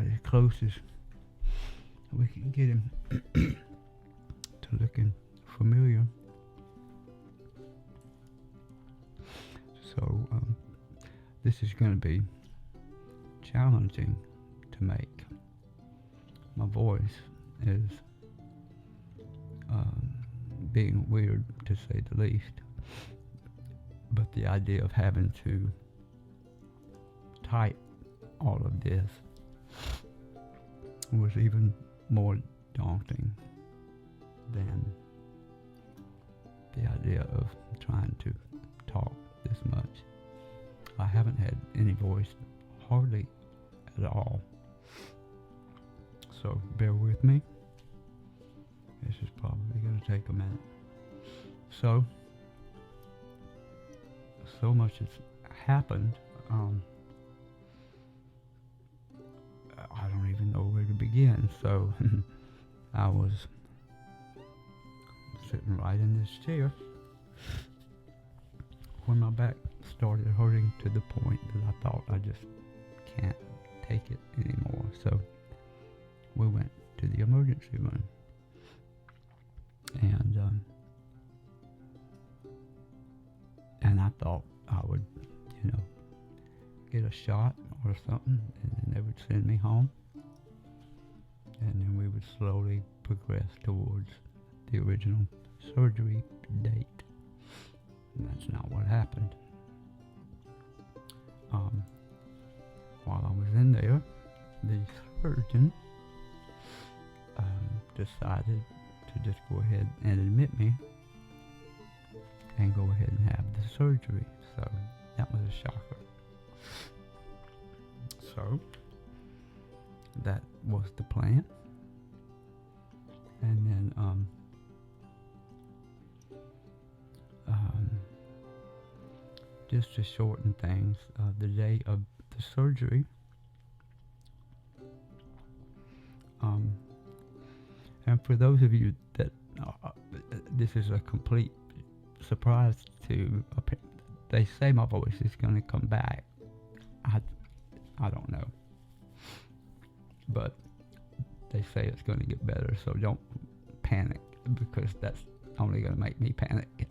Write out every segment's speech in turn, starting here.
as close as we can get him to looking familiar. So this is going to be challenging to make. My voice is being weird, to say the least. But the idea of having to type all of this was even more daunting than the idea of trying to talk this much. I haven't had any voice hardly at all. So bear with me. This is probably going to take a minute. So much has happened. I don't even know where to begin. So I was sitting right in this chair when my back started hurting to the point that I thought I just can't take it anymore. So we went to the emergency room, and I thought I would, get a shot or something, and then they would send me home, and then we would slowly progress towards the original surgery date. And that's not what happened. While I was in there, the surgeon decided to just go ahead and admit me and go ahead and have the surgery. So that was a shocker. So that was the plan. And then just to shorten things, the day of the surgery, and for those of you that this is a complete surprise to, they say my voice is going to come back. I don't know, but they say it's going to get better, so don't panic, because that's only going to make me panic.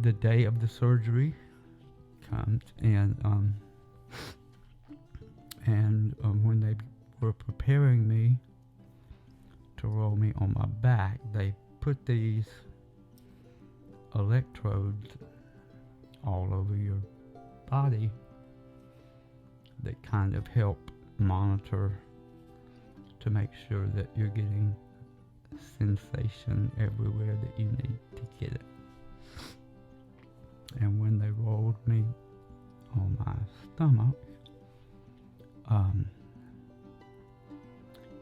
The day of the surgery comes, and when they were preparing me to roll me on my back, they put these electrodes all over your body that kind of help monitor to make sure that you're getting sensation everywhere that you need to get it. And when they rolled me on my stomach,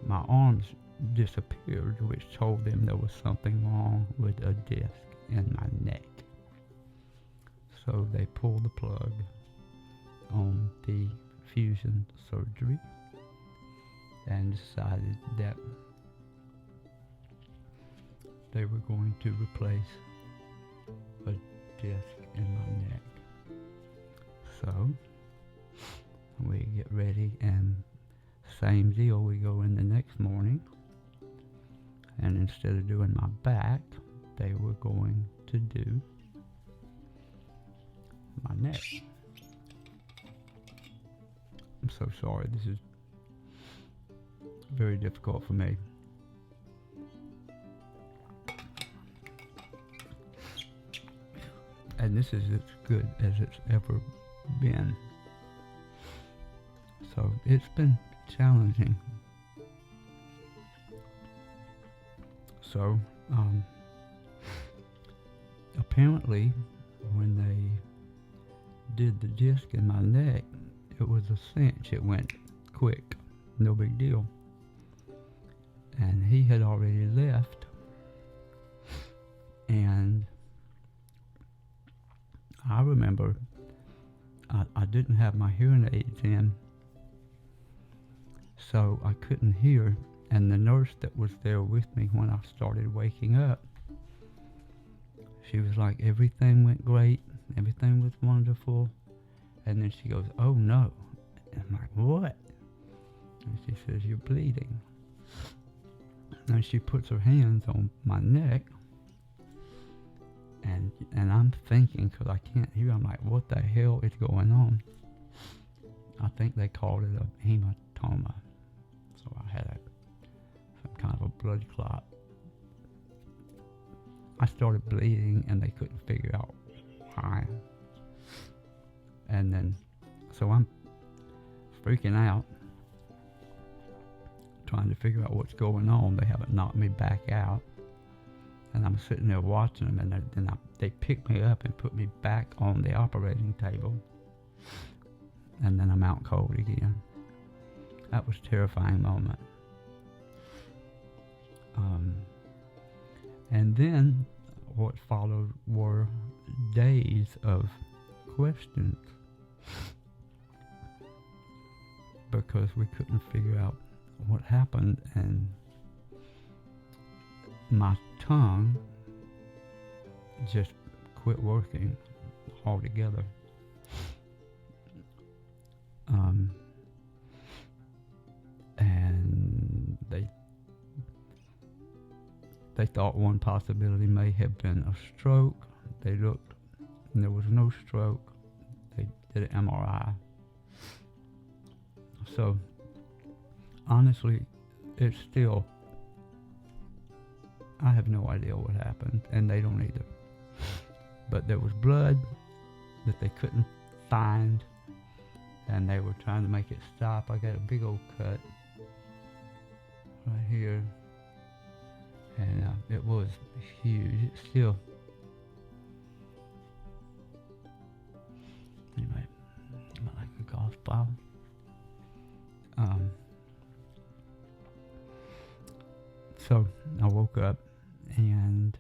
my arms disappeared, which told them there was something wrong with a disc in my neck. So they pulled the plug on the fusion surgery and decided that they were going to replace a disc in my neck. So we get ready, and same deal, we go in the next morning, and instead of doing my back, they were going to do my neck. I'm so sorry, this is very difficult for me. And this is as good as it's ever been. So it's been challenging. So apparently when they did the disc in my neck, it was a cinch. It went quick, no big deal. And he had already left, and I remember I didn't have my hearing aids in, so I couldn't hear, and the nurse that was there with me when I started waking up, she was like, everything went great, everything was wonderful, And then she goes, "Oh no." And I'm like, "What?" And she says, "You're bleeding." And she puts her hands on my neck, and I'm thinking, because I can't hear, I'm like, what the hell is going on? I think they called it a hematoma. So I had some kind of a blood clot. I started bleeding, and they couldn't figure out why. And then, so I'm freaking out, trying to figure out what's going on. They haven't knocked me back out. And I'm sitting there watching them, and then they pick me up and put me back on the operating table. And then I'm out cold again. That was a terrifying moment. And then what followed were days of questions, because we couldn't figure out what happened, and my tongue just quit working altogether. And they thought one possibility may have been a stroke. They looked, and there was no stroke. They did an MRI. So honestly, it's still, I have no idea what happened, and they don't either. But there was blood that they couldn't find, and they were trying to make it stop. I got a big old cut right here, and it was huge. It's still, anyway, like a golf ball. So I woke up, and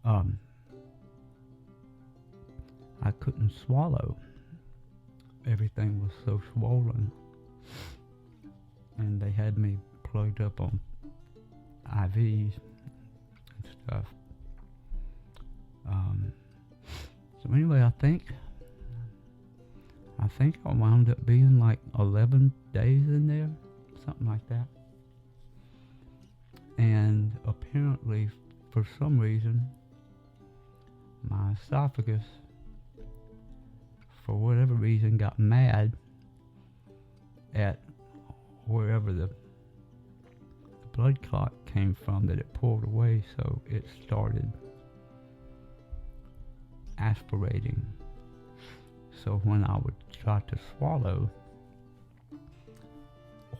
I couldn't swallow. Everything was so swollen, and they had me plugged up on IVs and stuff. So anyway, I think I wound up being like 11 days in there, something like that. And apparently, for some reason, my esophagus, for whatever reason, got mad at wherever the blood clot came from that it pulled away, so it started aspirating. So when I would try to swallow,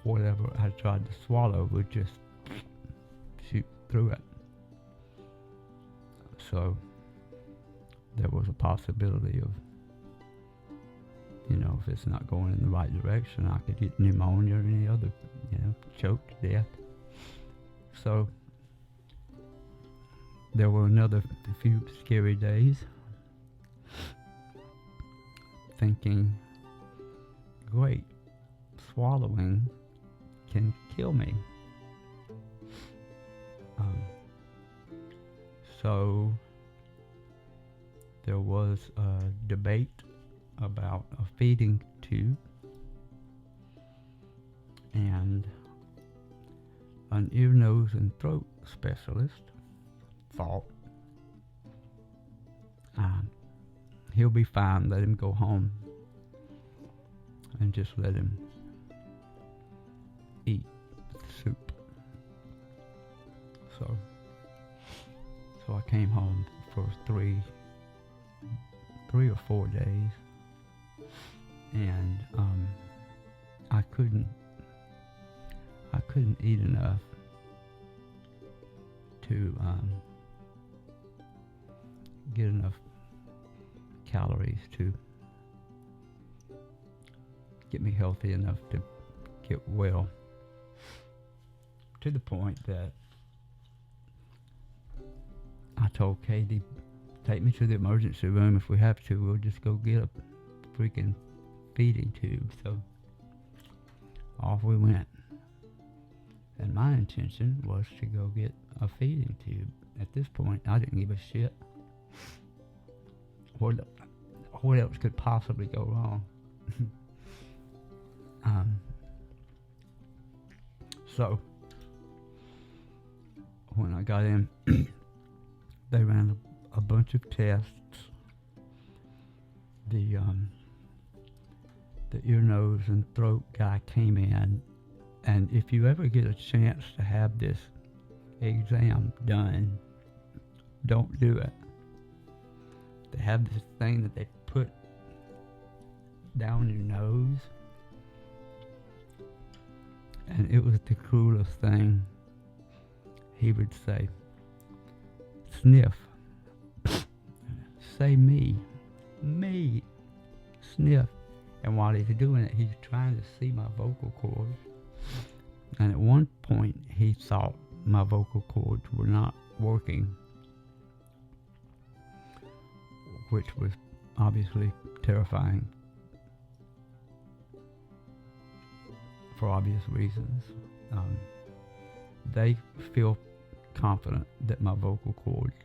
whatever I tried to swallow would just shoot through it. So there was a possibility of, if it's not going in the right direction, I could get pneumonia or any other, choke to death. So there were another few scary days, thinking, great, swallowing can kill me. So there was a debate about a feeding tube, and an ear, nose, and throat specialist thought, he'll be fine, let him go home and just let him eat soup. So I came home for 3 or 4 days, and I couldn't eat enough to get enough calories to get me healthy enough to get well, to the point that I told Katie, take me to the emergency room. If we have to, we'll just go get a freaking feeding tube. So off we went. And my intention was to go get a feeding tube. At this point, I didn't give a shit what else could possibly go wrong? um, so when I got in, they ran a bunch of tests. The ear, nose, and throat guy came in, and if you ever get a chance to have this exam done, don't do it. They have this thing that they put down your nose, and it was the cruelest thing. He would say, sniff, say me, sniff. And while he's doing it, he's trying to see my vocal cords. And at one point, he thought my vocal cords were not working, which was obviously terrifying for obvious reasons. They feel confident that my vocal cords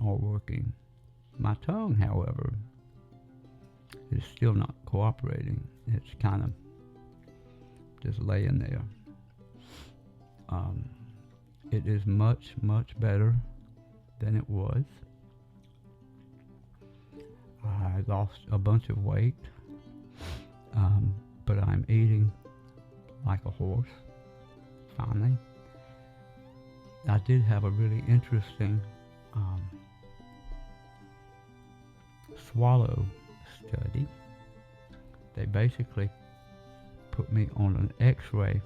are working. My tongue, however, is still not cooperating. It's kind of just laying there. It is much, much better than it was. I lost a bunch of weight, but I'm eating like a horse, finally. I did have a really interesting swallow study. They basically put me on an X-ray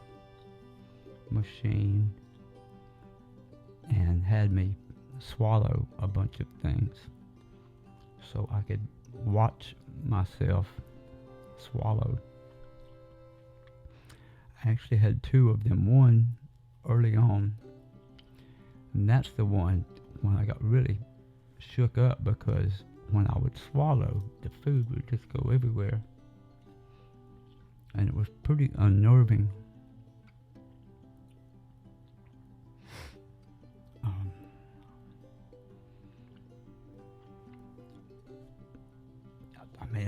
machine and had me swallow a bunch of things so I could watch myself swallow. I actually had two of them, one early on, and that's the one when I got really shook up, because when I would swallow, the food would just go everywhere, and it was pretty unnerving.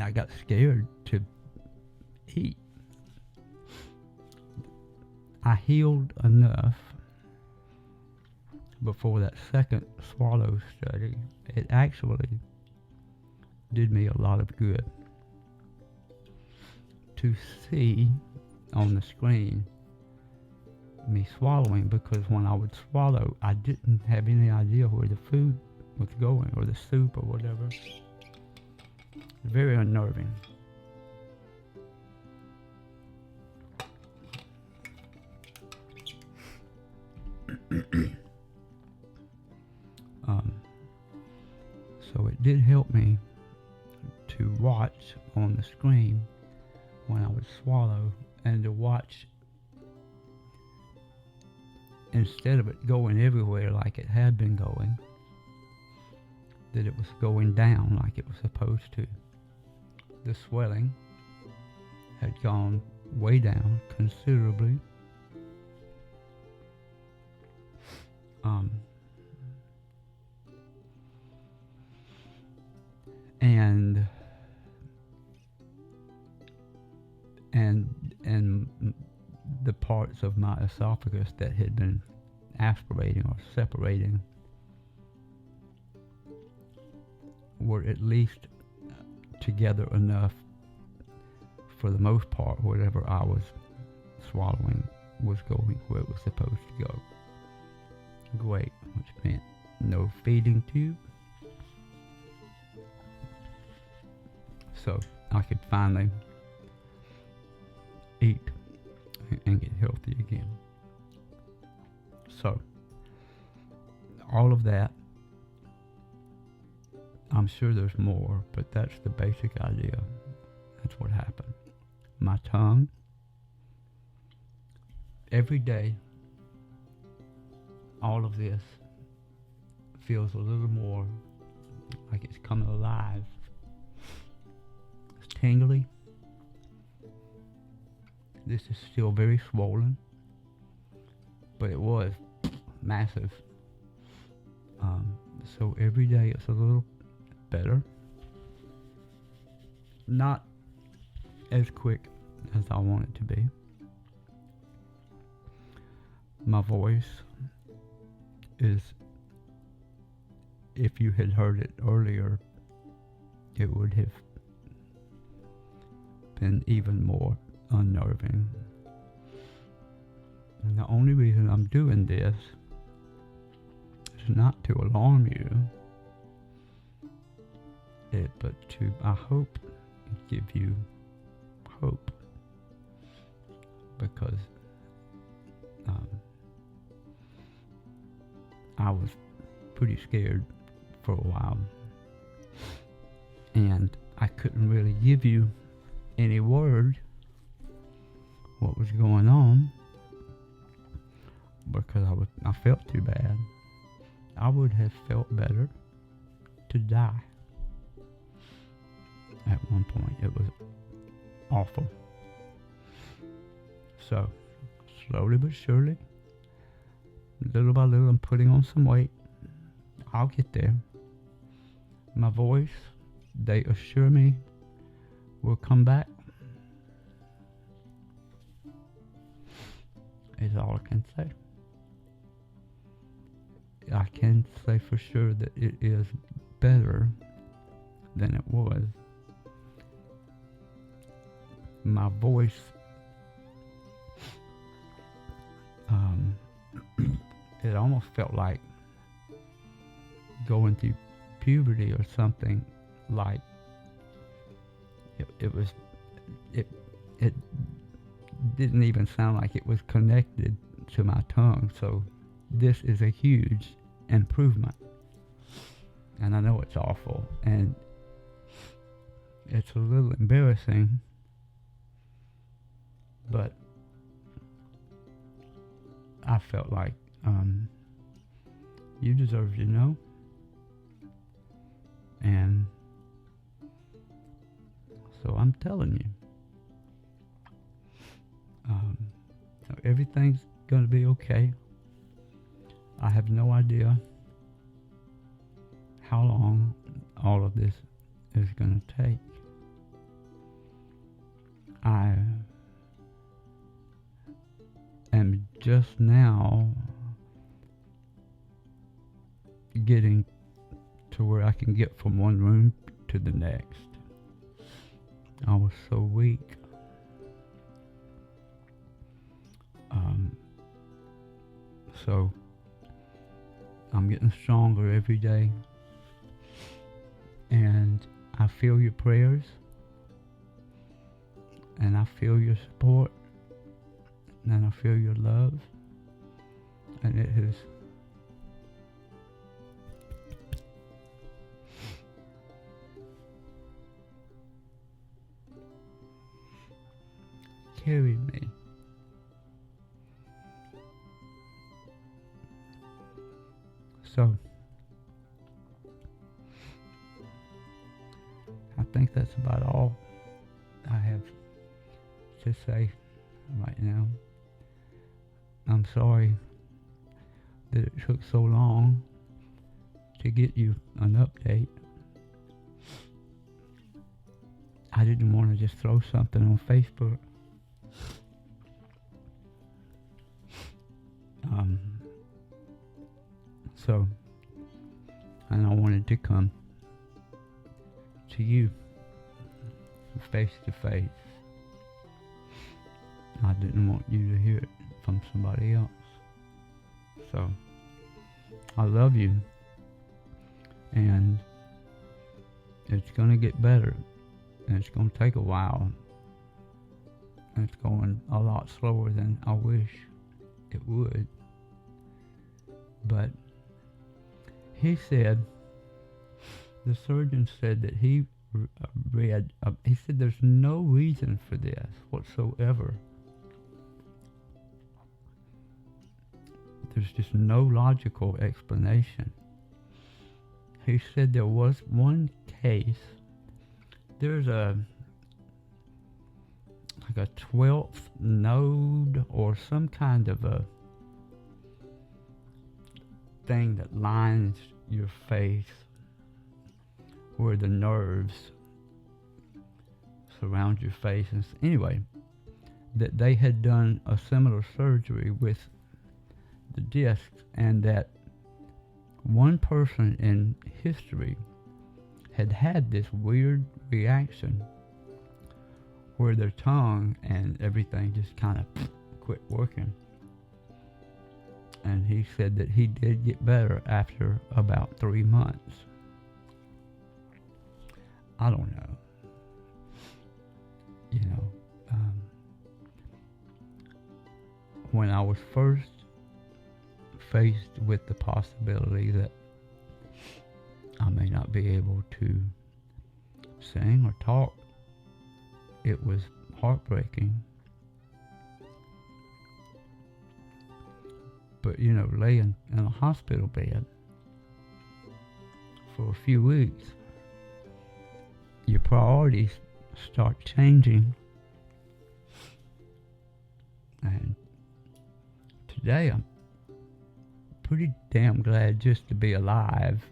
I got scared to eat. I healed enough before that second swallow study. It actually did me a lot of good to see on the screen me swallowing, because when I would swallow, I didn't have any idea where the food was going, or the soup or whatever. Very unnerving. So it did help me to watch on the screen when I would swallow, and to watch, instead of it going everywhere like it had been going, that it was going down like it was supposed to. The swelling had gone way down considerably. And the parts of my esophagus that had been aspirating or separating were at least together enough, for the most part, whatever I was swallowing was going where it was supposed to go. Great, which meant no feeding tube. So I could finally eat and get healthy again. So all of that, I'm sure there's more, but that's the basic idea. That's what happened. My tongue, every day, all of this feels a little more like it's coming alive. It's tingly. This is still very swollen, but it was massive. So every day it's a little better. not as quick as I want it to be. My voice is, if you had heard it earlier, it would have been even more unnerving. And the only reason I'm doing this is not to alarm you, but to, I hope, give you hope. Because I was pretty scared for a while, and I couldn't really give you any word what was going on because I felt too bad. I would have felt better to die. At one point, it was awful. So, slowly but surely, little by little, I'm putting on some weight. I'll get there. My voice, they assure me, will come back. Is all I can say. I can say for sure that it is better than it was. My voice, it almost felt like going through puberty or something. Like it didn't even sound like it was connected to my tongue. So this is a huge improvement, and I know it's awful and it's a little embarrassing, but I felt like you deserve to know, and so I'm telling you, everything's gonna be okay. I have no idea how long all of this is gonna take. I am just now getting to where I can get from one room to the next. I was so weak. So I'm getting stronger every day, and I feel your prayers, and I feel your support, and I feel your love, and it has carried me. So I think that's about all I have to say right now. I'm sorry that it took so long to get you an update. I didn't want to just throw something on Facebook. And I wanted to come to you face to face. I didn't want you to hear it from somebody else. So, I love you, and it's going to get better, and it's going to take a while, and it's going a lot slower than I wish it would. But he said, the surgeon said that he read, he said there's no reason for this whatsoever. There's just no logical explanation. He said there was one case, there's like a 12th node or some kind of a thing that lines your face where the nerves surround your face. And anyway, that they had done a similar surgery with the discs, and that one person in history had this weird reaction where their tongue and everything just kind of quit working. And he said that he did get better after about 3 months. I don't know. You know, when I was first faced with the possibility that I may not be able to sing or talk, it was heartbreaking. But, you know, laying in a hospital bed for a few weeks, your priorities start changing. And today I'm pretty damn glad just to be alive,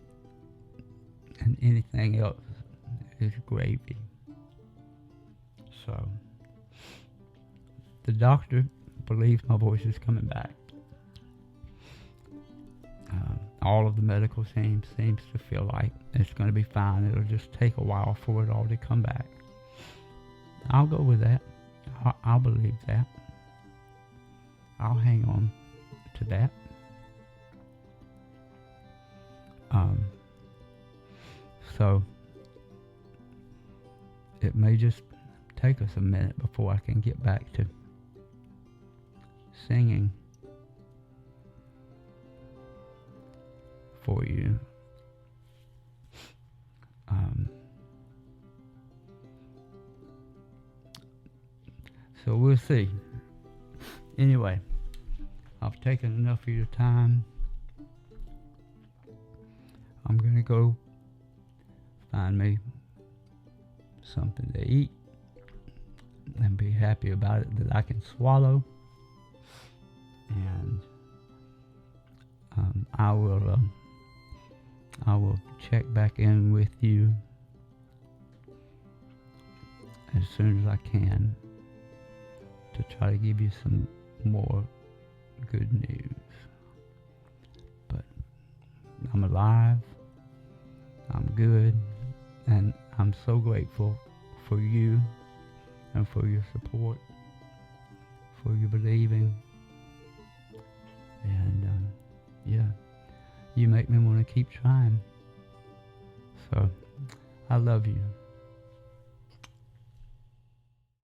and anything else is gravy. So the doctor believes my voice is coming back. All of the medical team seems to feel like it's going to be fine. It'll just take a while for it all to come back. I'll go with that. I'll believe that. I'll hang on to that. So it may just take us a minute before I can get back to singing for you. So we'll see. Anyway, I've taken enough of your time. I'm gonna go find me something to eat and be happy about it that I can swallow. And I will check back in with you as soon as I can to try to give you some more good news. But I'm alive, I'm good, and I'm so grateful for you and for your support, for your believing. And yeah, you make me want to keep trying. So I love you.